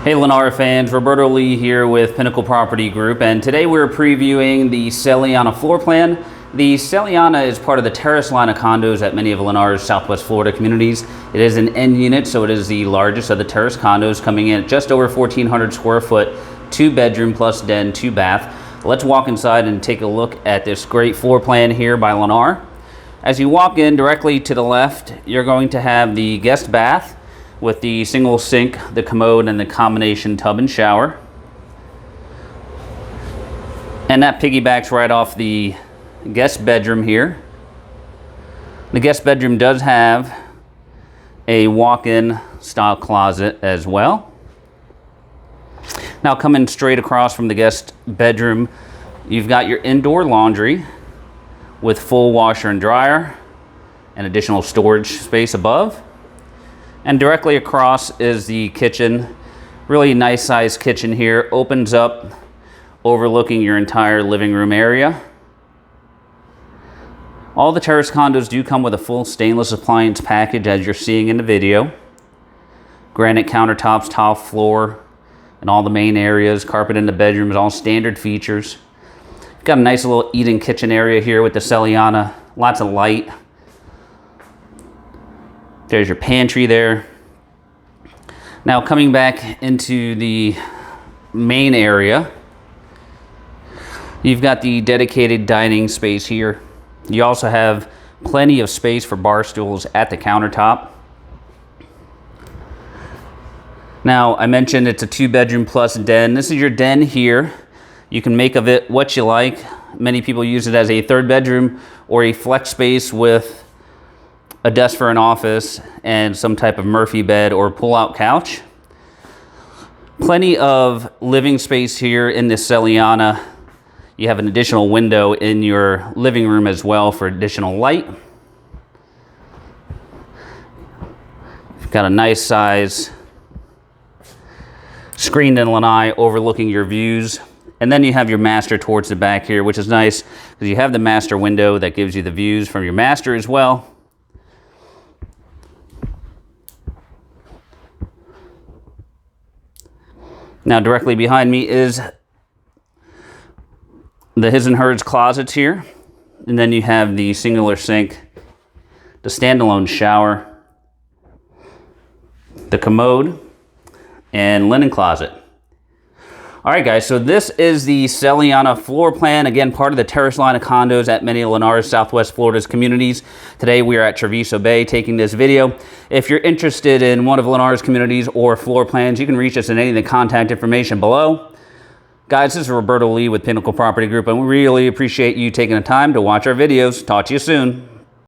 Hey Lennar fans, Roberto Lee here with Pinnacle Property Group, and today we're previewing the Celiana floor plan. The Celiana is part of the Terrace line of condos at many of Lennars Southwest Florida Communities. It is an end unit, so it is the largest of the Terrace condos, coming in at just over 1,400 square foot, 2-bedroom plus den, 2-bath. Let's walk inside and take a look at this great floor plan here by Lennar. As you walk in, directly to the left, you're going to have the guest bath with the single sink, the commode, and the combination tub and shower. And that piggybacks right off the guest bedroom here. The guest bedroom does have a walk-in style closet as well. Now coming straight across from the guest bedroom, you've got your indoor laundry with full washer and dryer and additional storage space above. And directly across is the kitchen. Really nice sized kitchen here. Opens up, overlooking your entire living room area. All the terrace condos do come with a full stainless appliance package, as you're seeing in the video. Granite countertops, tile floor, and all the main areas. Carpet in the bedrooms, all standard features. Got a nice little eating kitchen area here with the Celiana. Lots of light. There's your pantry there. Now coming back into the main area, you've got the dedicated dining space here. You also have plenty of space for bar stools at the countertop. Now I mentioned it's a 2-bedroom plus den. This is your den here. You can make of it what you like. Many people use it as a 3rd bedroom or a flex space with a desk for an office and some type of Murphy bed or pull-out couch. Plenty of living space here in this Celiana. You have an additional window in your living room as well for additional light. You've got a nice size screened-in Lanai overlooking your views. And then you have your master towards the back here, which is nice because you have the master window that gives you the views from your master as well. Now directly behind me is the his and hers closets here. And then you have the singular sink, the standalone shower, the commode, and linen closet. All right, guys, so this is the Celiana floor plan. Again, part of the Terrace line of condos at many of Lennars Southwest Florida's communities. Today, we are at Treviso Bay taking this video. If you're interested in one of Lennars communities or floor plans, you can reach us at any of the contact information below. Guys, this is Roberto Lee with Pinnacle Property Group, and we really appreciate you taking the time to watch our videos. Talk to you soon.